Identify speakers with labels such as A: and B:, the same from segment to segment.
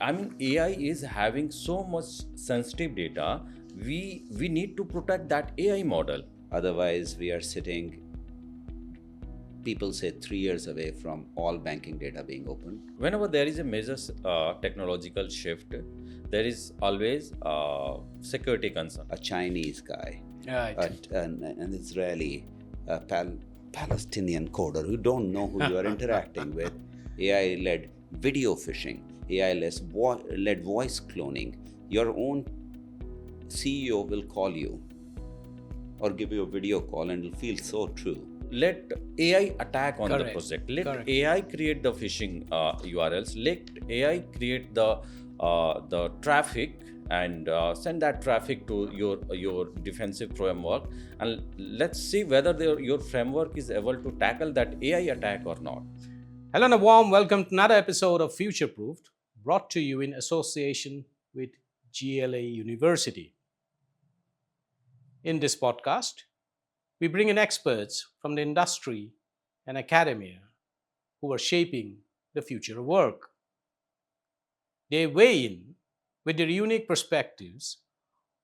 A: I mean, AI is having so much sensitive data. We need to protect that AI model.
B: Otherwise, we are sitting, people say, 3 years away from all banking data being open.
A: Whenever there is a major technological shift, there is always security concern.
B: A Chinese guy,
C: Right.
B: an Israeli, Palestinian coder who don't know who you are interacting with, AI-led video phishing, AI-led voice cloning. Your own CEO will call you or give you a video call and it'll feel so true.
A: Let AI attack on the
C: Correct.
A: project. Let
C: Correct.
A: AI create the phishing URLs. Let AI create the traffic and send that traffic to your defensive framework. And let's see whether your framework is able to tackle that AI attack or not.
C: Hello and a warm welcome to another episode of Future Proofed, brought to you in association with GLA University. In this podcast, we bring in experts from the industry and academia who are shaping the future of work. They weigh in with their unique perspectives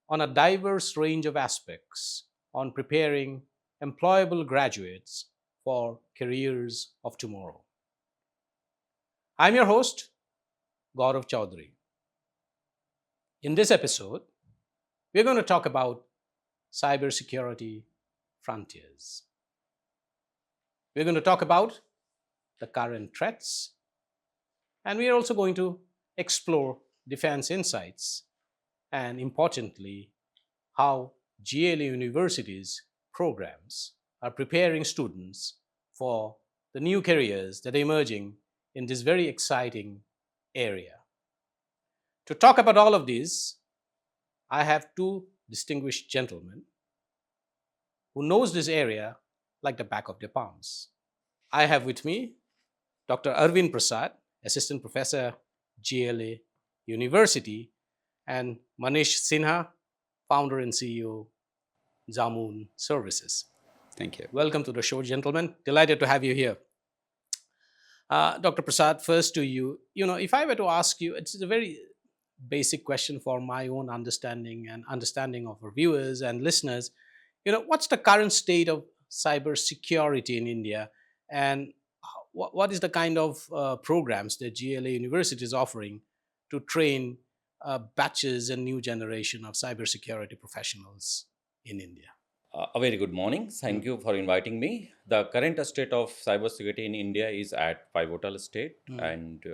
C: on a diverse range of aspects on preparing employable graduates for careers of tomorrow. I'm your host, Gaurav Chaudhary. In this episode, we're going to talk about cybersecurity frontiers. We're going to talk about the current threats, and we're also going to explore defense insights and, importantly, how GLA University's programs are preparing students for the new careers that are emerging in this very exciting area. To talk about all of these, I have two distinguished gentlemen who knows this area like the back of their palms. I have with me Dr. Arvind Prasad, Assistant Professor, GLA University, and Manish Sinha, Founder and CEO, Zamun Services.
B: Thank you.
C: Welcome to the show, gentlemen. Delighted to have you here. Dr. Prasad, first to you. If I were to ask you, it's a very basic question for my own understanding and understanding of our viewers and listeners. What's the current state of cybersecurity in India, and what is the kind of programs that GLA University is offering to train batches and new generation of cybersecurity professionals in India?
A: A very good morning. Thank you for inviting me. The current state of cybersecurity in India is at pivotal state, and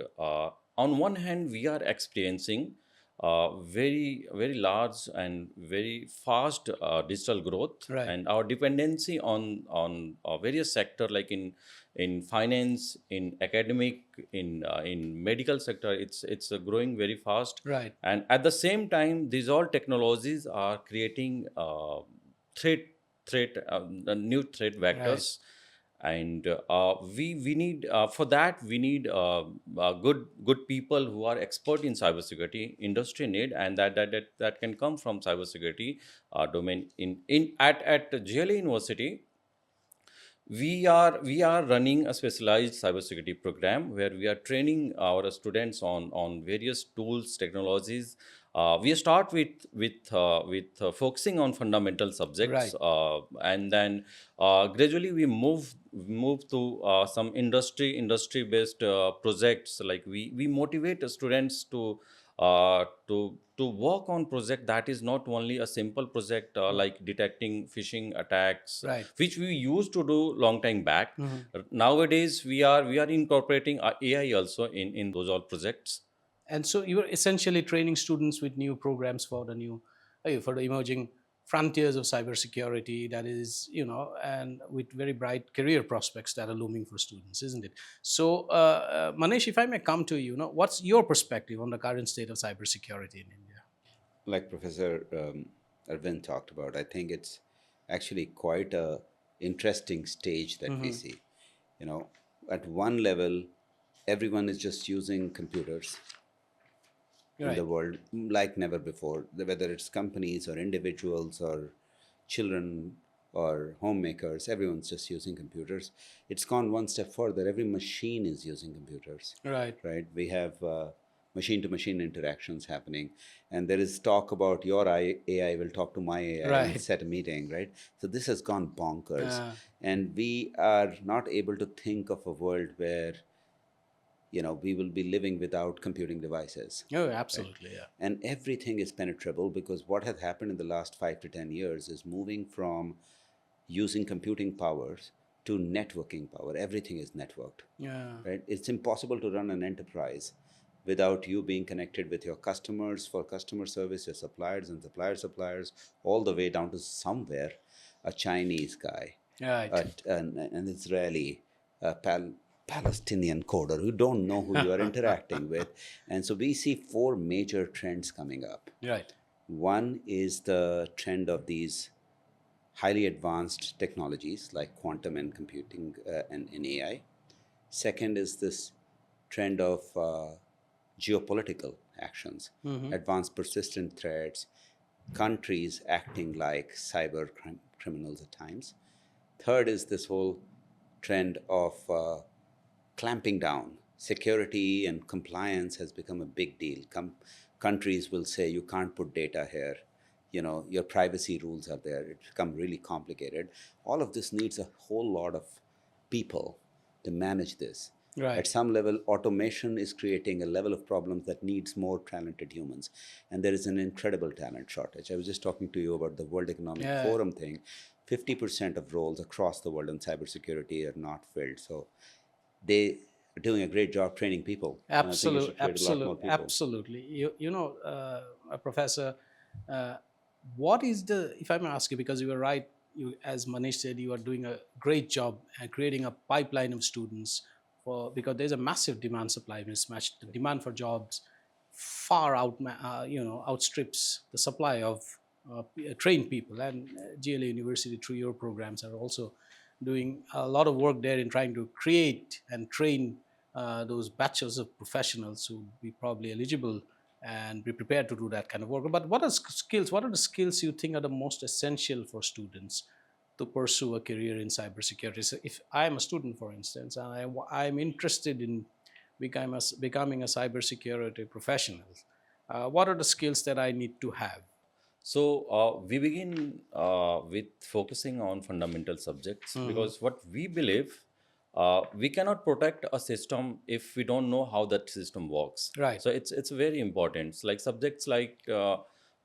A: on one hand, we are experiencing very very large and very fast digital growth,
C: Right.
A: and our dependency on various sector like in finance, in academic, in medical sector, it's growing very fast.
C: Right.
A: And at the same time, these all technologies are creating new threat vectors. And we need for that we need good people who are expert in cybersecurity industry need, and that can come from cybersecurity domain. In at GLA University, we are running a specialized cybersecurity program where we are training our students on various tools, technologies. We start with focusing on fundamental subjects,
C: Right.
A: and then gradually we move to some industry based projects. Like we motivate the students to work on project that is not only a simple project like detecting phishing attacks,
C: Right.
A: which we used to do long time back.
C: Mhm.
A: Nowadays we are incorporating AI also in those all projects.
C: And so you are essentially training students with new programs for the emerging frontiers of cybersecurity. That is, and with very bright career prospects that are looming for students, isn't it? So, Manish, if I may come to you, what's your perspective on the current state of cybersecurity in India?
B: Like Professor Arvind talked about, I think it's actually quite a interesting stage that we see. At one level, everyone is just using computers in the world like never before, whether it's companies or individuals or children or homemakers, everyone's just using computers. It's gone one step further. Every machine is using computers.
C: Right.
B: Right. We have machine-to-machine interactions happening, and there is talk about your AI will talk to my AI and
C: Right.
B: set a meeting, right? So this has gone bonkers,
C: Uh,
B: and we are not able to think of a world where we will be living without computing devices,
C: oh,
B: right?
C: absolutely. Yeah.
B: And everything is penetrable, because what has happened in the last 5 to 10 years is moving from using computing powers to networking power. Everything is networked,
C: Yeah.
B: right? It's impossible to run an enterprise without you being connected with your customers for customer service, your suppliers and suppliers, all the way down to somewhere a Chinese guy,
C: Right.
B: an Israeli, a Palestinian coder who don't know who you are interacting with. And so we see four major trends coming up.
C: Right.
B: One is the trend of these highly advanced technologies like quantum and computing, and AI. Second is this trend of geopolitical actions, advanced persistent threats, countries acting like criminals at times. Third is this whole trend of clamping down. Security and compliance has become a big deal. Countries will say you can't put data here. Your privacy rules are there. It's become really complicated. All of this needs a whole lot of people to manage this. At
C: Right.
B: some level, automation is creating a level of problems that needs more talented humans. And there is an incredible talent shortage. I was just talking to you about the World Economic
C: Yeah.
B: Forum thing. 50% of roles across the world in cybersecurity are not filled. So they are doing a great job training people. And I think you
C: Absolute,
B: should create a lot more
C: absolute,
B: people.
C: absolutely. Professor, uh, what is the? If I may ask you, because you were right, as Manish said, you are doing a great job at creating a pipeline of students for, because there's a massive demand supply mismatch. The demand for jobs far outstrips the supply of trained people, and GLA University through your programs are also doing a lot of work there in trying to create and train those batches of professionals who be probably eligible and be prepared to do that kind of work. But what are skills? What are the skills you think are the most essential for students to pursue a career in cybersecurity? So, if I am a student, for instance, and I'm interested in becoming a cybersecurity professional, what are the skills that I need to have?
A: So we begin with focusing on fundamental subjects,
C: Hmm.
A: because what we believe, we cannot protect a system if we don't know how that system works.
C: Right.
A: So it's very important. It's like subjects like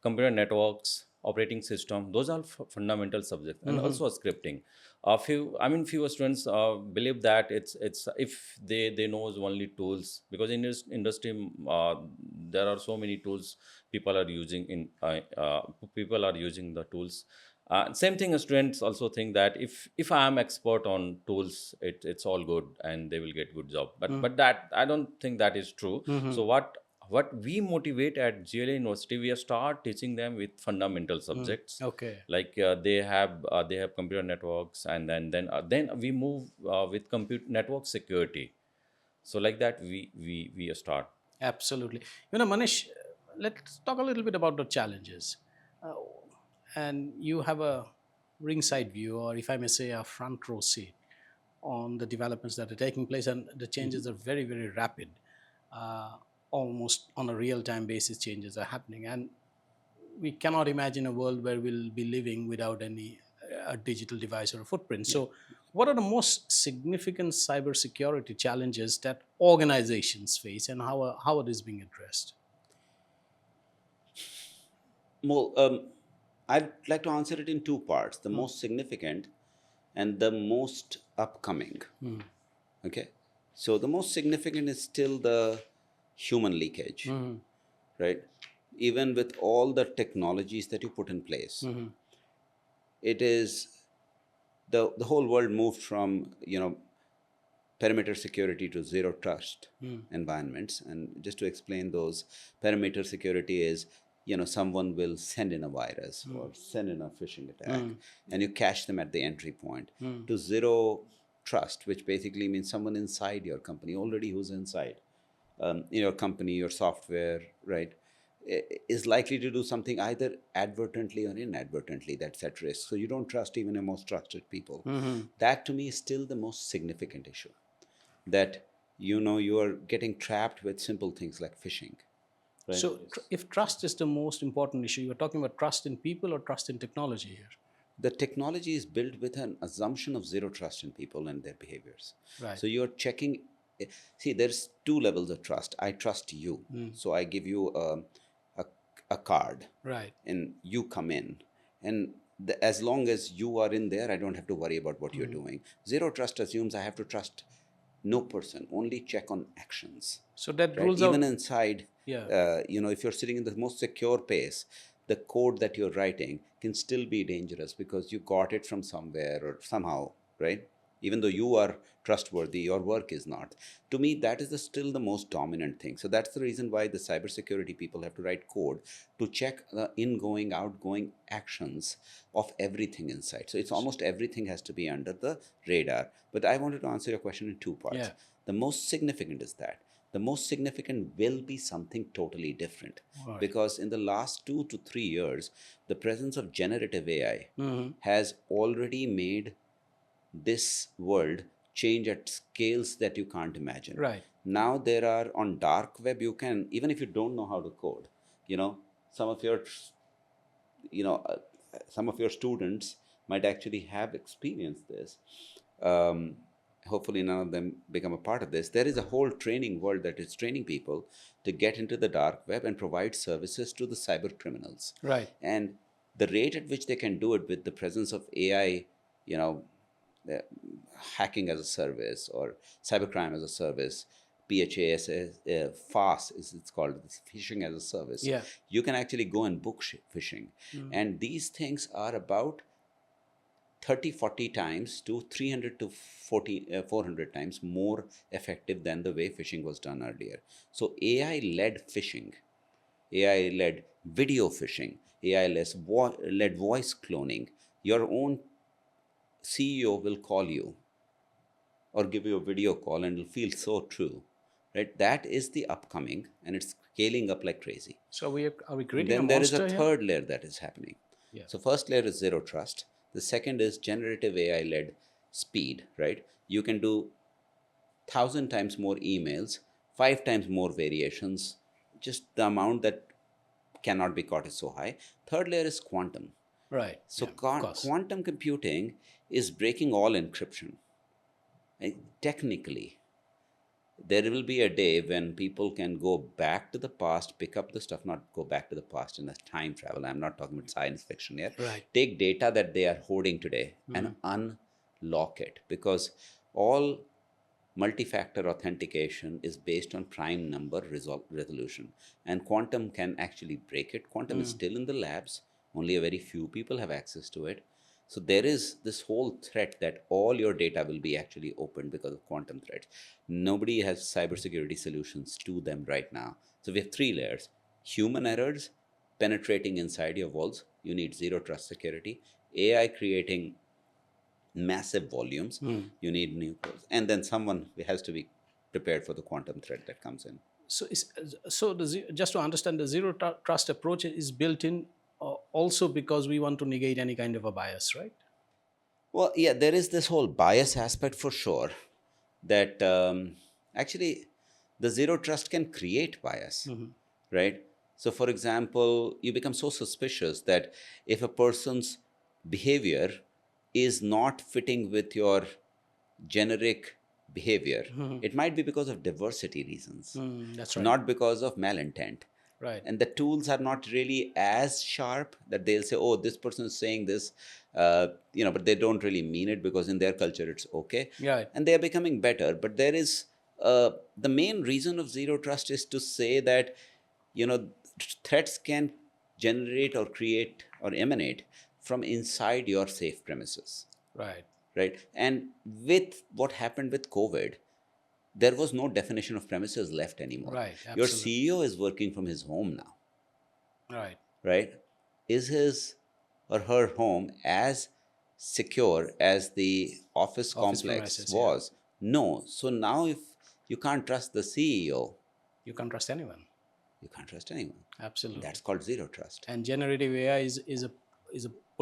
A: computer networks, operating system. Those are fundamental subjects, and
C: Hmm.
A: also scripting. Few students believe that it's if they knows only tools, because in this industry there are so many tools people are using people are using the tools. Same thing, students also think that if I am expert on tools, it's all good and they will get good job. But that, I don't think that is true.
C: Hmm.
A: So what we motivate at GLA University, we have start teaching them with fundamental subjects,
C: Okay.
A: like they have computer networks, and then we move with compute network security. So like that we start.
C: Absolutely. Manish, let's talk a little bit about the challenges. Uh, and you have a ringside view, or if I may say, a front row seat on the developments that are taking place, and the changes are very, very rapid. Uh, Almost on a real time basis, changes are happening. And we cannot imagine a world where we'll be living without any a digital device or a footprint.
B: Yeah.
C: So, what are the most significant cybersecurity challenges that organizations face, and how are these being addressed?
B: Well, I'd like to answer it in two parts: the most significant and the most upcoming. Okay. So the most significant is still the human leakage, right? Even with all the technologies that you put in place, it is the whole world moved from perimeter security to zero trust environments. And just to explain those, perimeter security is someone will send in a virus or send in a phishing attack, and you catch them at the entry point. To zero trust, which basically means someone inside your company already, who's inside your company, your software, right, is likely to do something either advertently or inadvertently that's at risk. So you don't trust even your most trusted people. That to me is still the most significant issue, that you are getting trapped with simple things like phishing, right?
C: So, if trust is the most important issue, you're talking about trust in people or trust in technology here?
B: The technology is built with an assumption of zero trust in people and their behaviors.
C: Right.
B: So you're checking. See, there's two levels of trust. I trust you, so I give you a, a card,
C: Right.
B: and you come in, and as long as you are in there, I don't have to worry about what you're doing. Zero trust assumes I have to trust no person, only check on actions.
C: So that
B: Right?
C: rules
B: Even
C: out.
B: inside,
C: Yeah.
B: if you're sitting in the most secure place, the code that you're writing can still be dangerous because you got it from somewhere or somehow, right? Even though you are trustworthy, your work is not. To me, that is still the most dominant thing. So that's the reason why the cybersecurity people have to write code to check the ingoing, outgoing actions of everything inside. So it's almost everything has to be under the radar. But I wanted to answer your question in two parts.
C: Yeah.
B: The most significant is that the most significant will be something totally different,
C: Right.
B: because in the last 2 to 3 years, the presence of generative AI has already made this world change at scales that you can't imagine.
C: Right.
B: Now there are on dark web, you can, even if you don't know how to code, some of your you know uh, some of your students might actually have experienced this. um, Hopefully none of them become a part of this. There is a whole training world that is training people to get into the dark web and provide services to the cyber criminals.
C: Right.
B: And the rate at which they can do it with the presence of AI, you know uh, hacking as a service or cybercrime as a service, PHAS, FAS is it's called, phishing as a service.
C: Yeah.
B: You can actually go and book phishing. And these things are about 30-40 times to 300 to 400 times more effective than the way phishing was done earlier. So AI led phishing, AI led video phishing, AI led voice cloning. Your own CEO will call you or give you a video call and it'll feel so true, right? That is the upcoming, and it's scaling up like crazy.
C: So are we
B: And
C: creating a
B: then there is a
C: monster here?
B: third layer that is happening.
C: Yeah.
B: So first layer is zero trust. The second is generative AI led speed, right? You can do 1,000 times more emails, 5 times more variations. Just the amount that cannot be caught is so high. Third layer is quantum.
C: Right.
B: So
C: Yeah, of course.
B: quantum computing is breaking all encryption. And technically, there will be a day when people can go back to the past, pick up the stuff, not go back to the past in a time travel. I'm not talking about science fiction here.
C: Right.
B: Take data that they are holding today and unlock it, because all multi-factor authentication is based on prime number resolution, and quantum can actually break it. Quantum is still in the labs. Only a very few people have access to it. So there is this whole threat that all your data will be actually opened because of quantum threats. Nobody has cybersecurity solutions to them right now. So we have three layers: human errors penetrating inside your walls, you need zero trust security; AI creating massive volumes, you need new codes, and then someone has to be prepared for the quantum threat that comes in.
C: So, just to understand, the zero trust approach is built in also because we want to negate any kind of a bias, right?
B: Well, yeah, there is this whole bias aspect for sure, that actually the zero trust can create bias, right? So, for example, you become so suspicious that if a person's behavior is not fitting with your generic behavior, it might be because of diversity reasons,
C: That's right.
B: not because of malintent.
C: Right.
B: And the tools are not really as sharp that they'll say, oh, this person is saying this, but they don't really mean it because in their culture it's okay.
C: Yeah.
B: And they are becoming better. But there is the main reason of zero trust is to say that, threats can generate or create or emanate from inside your safe premises.
C: Right.
B: Right. And with what happened with COVID, there was no definition of premises left anymore.
C: Right.
B: Your
C: Absolutely.
B: CEO is working from his home now,
C: Right.
B: right? Is his or her home as secure as the office complex
C: premises, yeah.
B: was? No. So now, if you can't trust the CEO,
C: You can't trust anyone.
B: you can't trust anyone.
C: Absolutely.
B: That's called zero trust.
C: And generative AI is a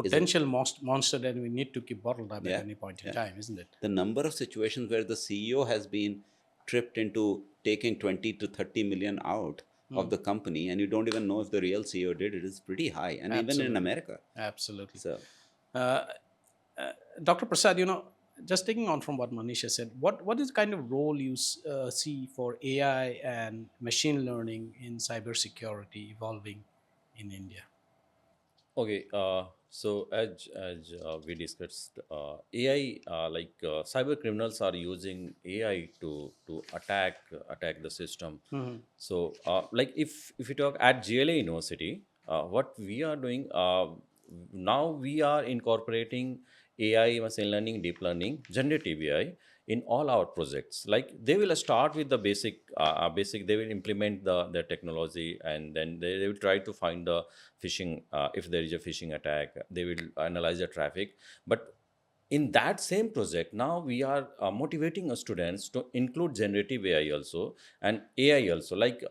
C: potential monster that we need to keep bottled up
B: Yeah,
C: at any point in
B: yeah.
C: time, isn't it?
B: The number of situations where the CEO has been tripped into taking 20 to 30 million out of the company, and you don't even know if the real CEO did it, is pretty high, and even in
C: Absolutely.
B: America.
C: Absolutely.
B: So
C: Uh, Dr. Prasad, just taking on from what Manish has said, what is the kind of role you see for AI and machine learning in cybersecurity evolving in India?
A: Okay, so as we discussed, AI cyber criminals are using AI to attack the system. So like if you talk at GLA University, what we are doing now, we are incorporating AI, machine learning, deep learning, generative AI in all our projects. Like they will start with the basic. They will implement the technology, and then they will try to find the phishing. If there is a phishing attack, they will analyze the traffic. But in that same project, now we are motivating students to include generative AI also and AI also. Like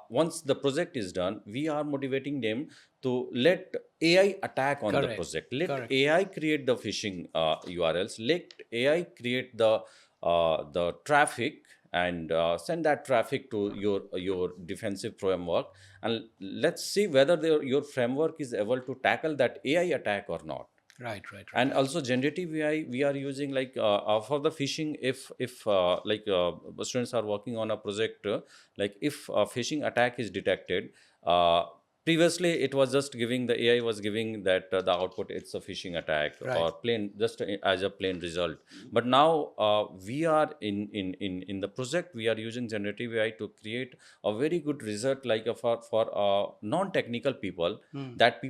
A: once the project is done, we are motivating them to let AI attack on the
C: Correct.
A: project. Let
C: Correct.
A: AI create the phishing URLs. Let AI create the traffic and send that traffic to your defensive framework, and let's see whether your framework is able to tackle that AI attack or not.
C: Right. Right. Right.
A: And also generative AI we are using, like for the phishing. If students are working on a project, like if a phishing attack is detected, uh, previously it was just giving, the AI was giving that the output, it's a phishing attack,
C: Right.
A: or plain just as a plain result. But now we are in the project, we are using generative AI to create a very good result, like for non-technical people, that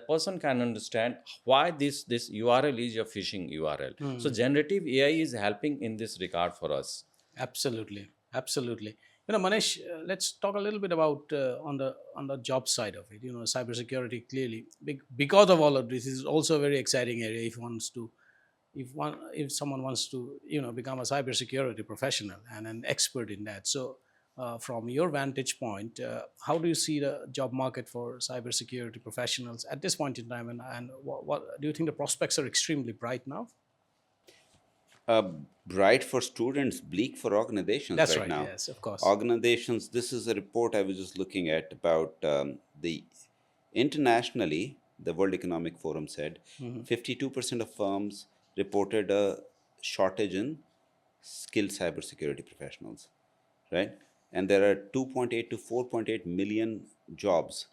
A: person can understand why this URL is a phishing URL. So generative AI is helping in this regard for us.
C: Absolutely, absolutely. Manish, let's talk a little bit about on the job side of it. Cybersecurity clearly, because of all of this, is also a very exciting area. If someone wants to become a cybersecurity professional and an expert in that. So, from your vantage point, how do you see the job market for cybersecurity professionals at this point in time, and what do you think the prospects are extremely bright now?
B: uh, bright for students, bleak for organizations
C: That's
B: right
C: right.
B: now.
C: Yes, of course.
B: Organizations, this is a report I was just looking at about the internationally, the World Economic Forum said 52% of firms reported a shortage in skilled cybersecurity professionals, right? And there are 2.8 to 4.8 million jobs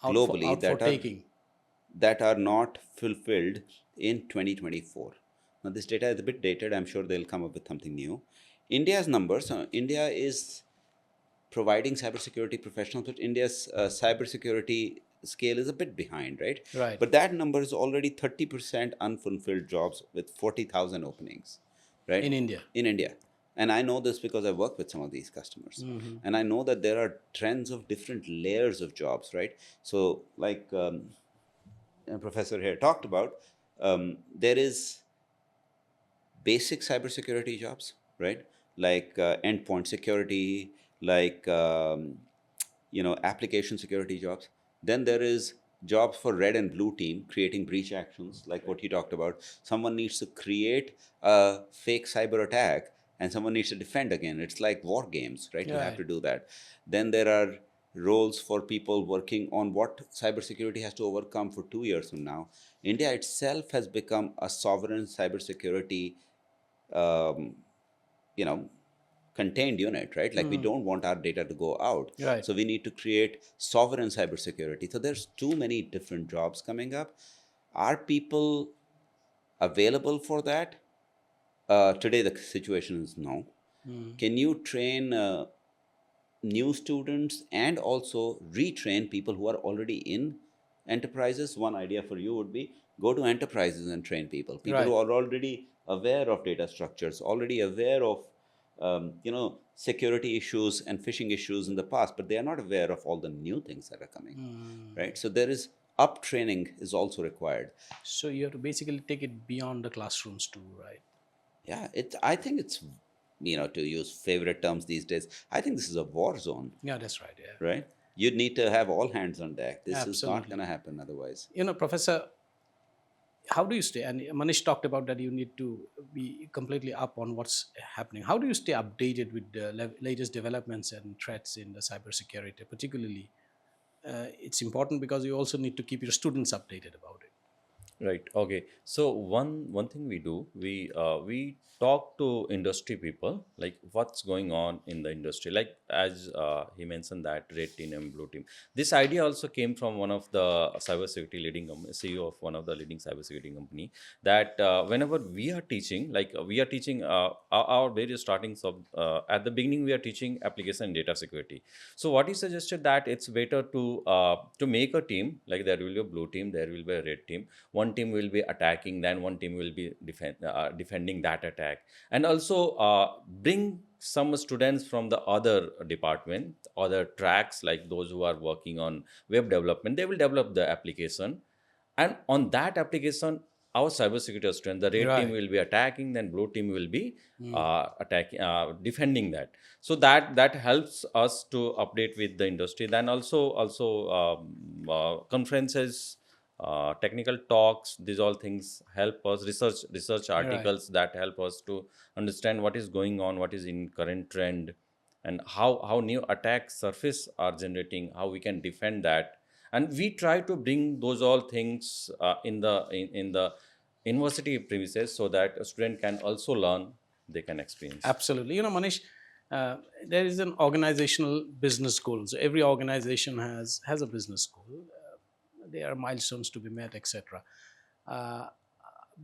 B: globally
C: Out for taking.
B: that are not fulfilled in 2024. Now, this data is a bit dated. I'm sure they'll come up with something new. India's numbers, India is providing cybersecurity professionals, but India's cybersecurity scale is a bit behind, right?
C: Right.
B: But that number is already 30% unfulfilled jobs with 40,000 openings, right?
C: In India.
B: In India. And I know this because I work with some of these customers. And I know that there are trends of different layers of jobs, right? So, like professor here talked about, there is basic cybersecurity jobs, right? Like endpoint security, like application security jobs. Then there is jobs for red and blue team creating breach actions, like what you talked about. Someone needs to create a fake cyber attack, and someone needs to defend again. It's like war games, right? You have
C: Right.
B: to do that. Then there are roles for people working on what cybersecurity has to overcome for 2 years from now. India itself has become a sovereign cybersecurity, um, you know, contained unit, right? Like we don't want our data to go out.
C: Right.
B: So we need to create sovereign cybersecurity. So there's too many different jobs coming up. Are people available for that? Today, the situation is no. Can you train new students and also retrain people who are already in enterprises? One idea for you would be go to enterprises and train people who
C: Right.
B: are already aware of data structures, already aware of security issues and phishing issues in the past, but they are not aware of all the new things that are coming, right? So there is up training is also required.
C: So you have to basically take it beyond the classrooms too, right?
B: Yeah, I think it's, to use favorite terms these days, I think this is a war zone,
C: Yeah, that's right. Yeah.
B: right? You'd need to have all hands on deck. This is not going
C: Absolutely.
B: to happen otherwise.
C: Professor, how do you stay, and Manish talked about that you need to be completely up on what's happening. How do you stay updated with the latest developments and threats in the cybersecurity? Particularly, it's important because you also need to keep your students updated about it.
A: Right. Okay. So one thing we do, we talk to industry people, like what's going on in the industry. Like as he mentioned that red team and blue team. This idea also came from one of the cybersecurity leading CEO of one of the leading cybersecurity company. That whenever we are teaching, like we are teaching our various startings of at the beginning we are teaching application and data security. So what he suggested that it's better to make a team, like there will be a blue team, there will be a red team. One team will be attacking, then one team will be defending that attack, and also bring some students from the other department, other tracks, like those who are working on web development. They will develop the application, and on that application our cybersecurity student, the red team
C: Right.
A: will be attacking, then blue team will be attacking, defending that. So that helps us to update with the industry. Then also conferences, technical talks, these all things help us. Research
C: Right.
A: articles that help us to understand what is going on, what is in current trend, and how new attacks surface are generating, how we can defend that. And we try to bring those all things in the university premises, so that a student can also learn, they can experience.
C: Absolutely. Manish, there is an organizational business goal. So every organization has a business goal. There are milestones to be met, etc. Uh,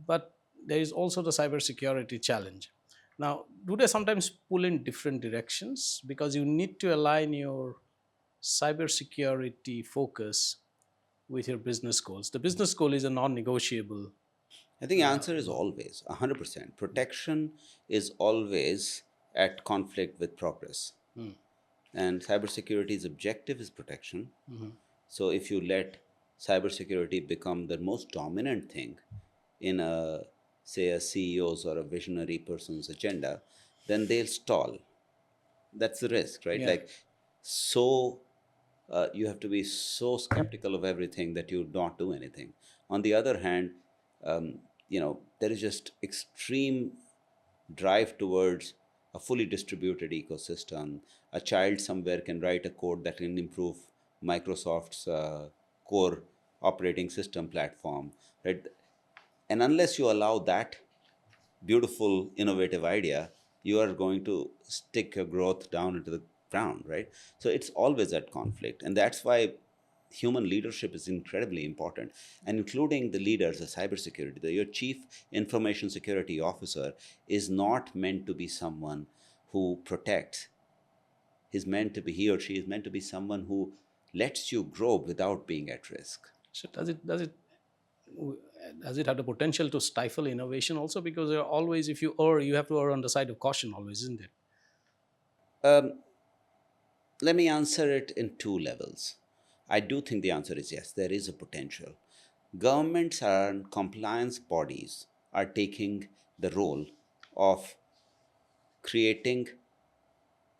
C: but there is also the cybersecurity challenge. Now, do they sometimes pull in different directions because you need to align your cybersecurity focus with your business goals? The business goal is a non-negotiable.
B: I think the answer is always 100%. Protection is always at conflict with progress. And cybersecurity's objective is protection. So if you let cybersecurity become the most dominant thing in a, say, a CEO's or a visionary person's agenda, then they'll stall. That's the risk, right?
C: Yeah.
B: Like, so you have to be so skeptical of everything that you don't do anything. On the other hand, there is just extreme drive towards a fully distributed ecosystem. A child somewhere can write a code that can improve Microsoft's core operating system platform, right? And unless you allow that beautiful, innovative idea, you are going to stick your growth down into the ground, right? So it's always at conflict. And that's why human leadership is incredibly important, and including the leaders of cybersecurity. Your chief information security officer is not meant to be someone who protects. He or she is meant to be someone who lets you grow without being at risk.
C: So does it have the potential to stifle innovation also? Because there are always, if you err, you have to err on the side of caution always, isn't it?
B: Um, Let me answer it in two levels. I do think the answer is yes, there is a potential. Governments and compliance bodies are taking the role of creating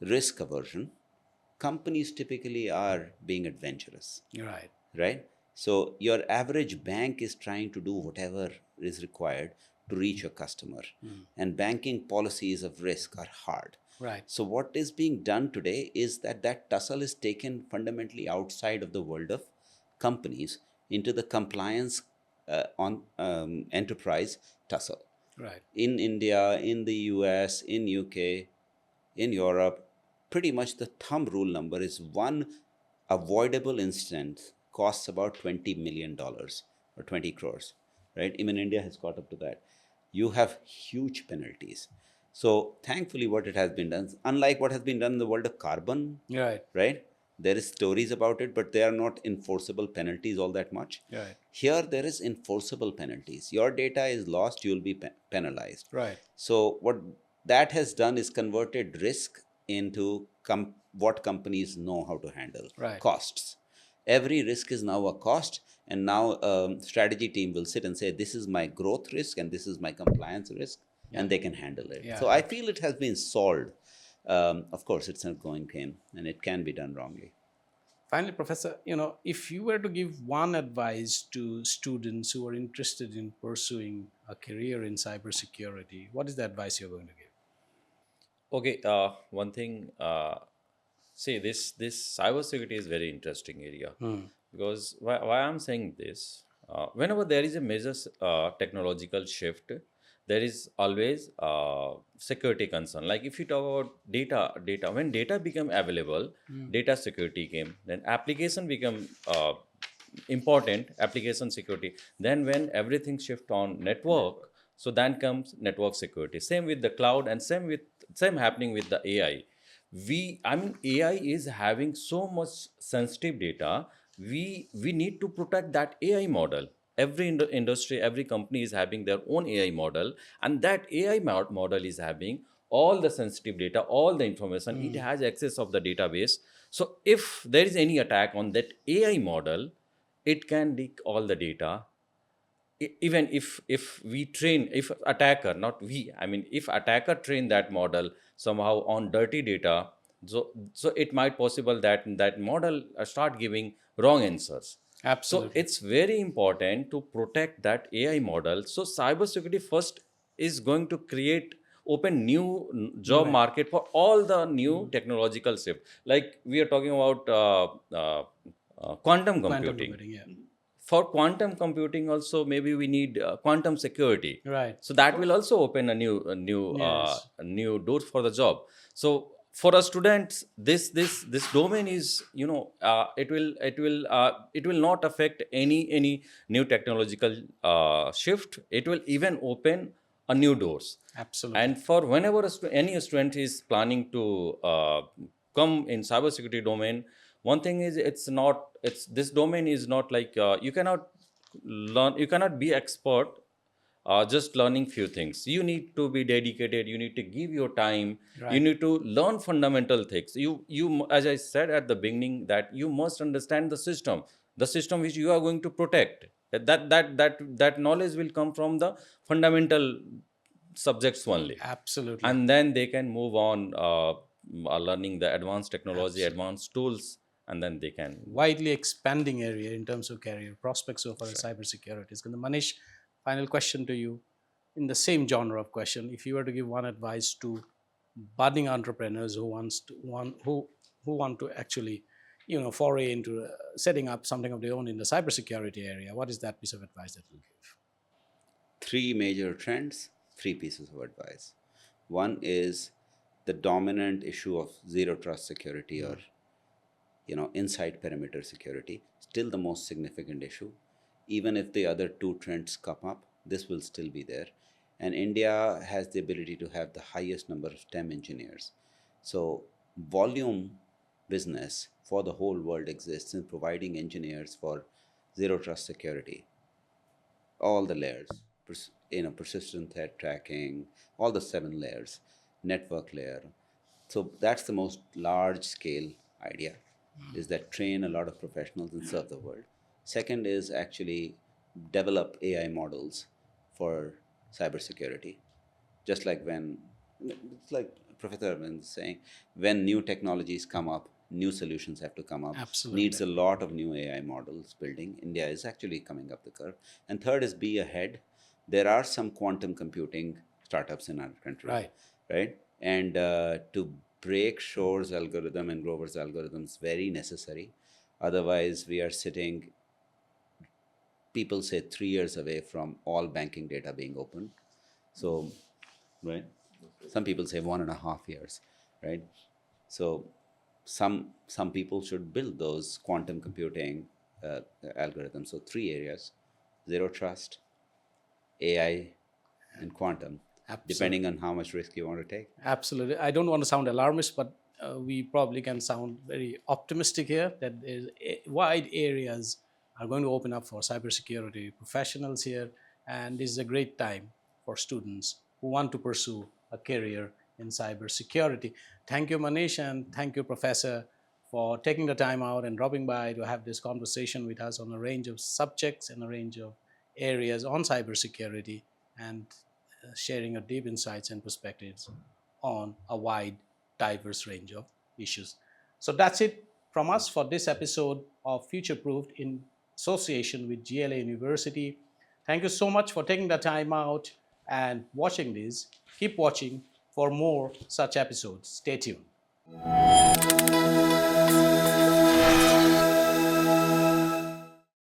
B: risk aversion. Companies typically are being adventurous,
C: Right.
B: right? So your average bank is trying to do whatever is required to reach a customer, and banking policies of risk are hard.
C: Right.
B: So what is being done today is that tussle is taken fundamentally outside of the world of companies into the compliance on enterprise tussle.
C: Right.
B: In India, in the US, in UK, in Europe, pretty much the thumb rule number is one avoidable incident costs about $20 million or 20 crores, right? Even India has caught up to that. You have huge penalties. So thankfully, what it has been done, unlike what has been done in the world of carbon,
C: Right.
B: right? There is stories about it, but they are not enforceable penalties all that much.
C: Right.
B: Here, there is enforceable penalties. Your data is lost, you will be penalized.
C: Right.
B: So what that has done is converted risk into what companies know how to handle.
C: Right.
B: Costs. Every risk is now a cost, and now strategy team will sit and say, this is my growth risk and this is my compliance risk,
C: Yeah.
B: and they can handle it.
C: Yeah.
B: So I feel it has been solved. Of course, it's not going game, and it can be done wrongly.
C: Finally, Professor, if you were to give one advice to students who are interested in pursuing a career in cybersecurity, what is the advice you're going to give?
A: Okay, one thing. See, this cybersecurity is very interesting area, because why I'm saying this. Whenever there is a major technological shift, there is always security concern. Like if you talk about data when data become available, data security came. Then application become important, application security. Then when everything shift on network, so then comes network security. Same with the cloud, and same happening with the AI. I mean, AI is having so much sensitive data. We need to protect that AI model. Every industry, every company is having their own AI model, and that AI model is having all the sensitive data, all the information. It has access of the database. So if there is any attack on that AI model, it can leak all the data. Even if we train, if attacker, not we, I mean, if attacker train that model somehow on dirty data, so it might possible that that model start giving wrong answers. So
C: Absolutely.
A: it's very important to protect that AI model. So cybersecurity first is going to create open new job
C: New.
A: market for all the new technological shift. Like we are talking about quantum
C: Quantum
A: computing.
C: computing, yeah.
A: For quantum computing also, maybe we need quantum security.
C: Right.
A: So that will also open
C: Yes.
A: a new door for the job. So for a student, this domain is, it will not affect any new technological shift. It will even open a new doors.
C: Absolutely.
A: And for whenever any student is planning to come in cybersecurity domain, one thing is, it's this domain is not like you cannot be expert just learning few things. You need to be dedicated. You need to give your time. You
C: Right.
A: need to learn fundamental things. As I said at the beginning, that you must understand the system which you are going to protect. That knowledge will come from the fundamental subjects only,
C: Absolutely.
A: and then they can move on learning the advanced technology,
C: Absolutely.
A: advanced tools, and then they can.
C: Widely expanding area in terms of career prospects so far as cybersecurity is concerned. Manish, final question to you in the same genre of question. If you were to give one advice to budding entrepreneurs who want to actually, foray into setting up something of their own in the cybersecurity area, what is that piece of advice that you give?
B: Three major trends, three pieces of advice. One is the dominant issue of zero trust security, or inside perimeter security, still the most significant issue. Even if the other two trends come up, this will still be there. And India has the ability to have the highest number of STEM engineers. So volume business for the whole world exists in providing engineers for zero trust security, all the layers, persistent threat tracking, all the 7 layers, network layer. So that's the most large scale idea, is that train a lot of professionals and serve the world. Second is actually develop AI models for cybersecurity. Just like it's like Professor Arvind is saying, when new technologies come up, new solutions have to come up.
C: Absolutely.
B: Needs a lot of new AI models building. India is actually coming up the curve. And third is be ahead. There are some quantum computing startups in our country,
C: Right.
B: right? And to break Shore's algorithm and Grover's algorithm is very necessary. Otherwise, we are sitting, people say, 3 years away from all banking data being open. So, right? Some people say 1.5 years, right? So, some people should build those quantum computing algorithms. So, three areas: zero trust, AI, and quantum,
C: Absolutely.
B: depending on how much risk you want to take.
C: Absolutely. I don't want to sound alarmist, but we probably can sound very optimistic here that there's wide areas are going to open up for cybersecurity professionals here. And this is a great time for students who want to pursue a career in cybersecurity. Thank you, Manish, and thank you, Professor, for taking the time out and dropping by to have this conversation with us on a range of subjects and a range of areas on cybersecurity, and sharing your deep insights and perspectives on a wide, diverse range of issues. So that's it from us for this episode of Future Proofed in association with GLA University. Thank you so much for taking the time out and watching this. Keep watching for more such episodes. Stay tuned.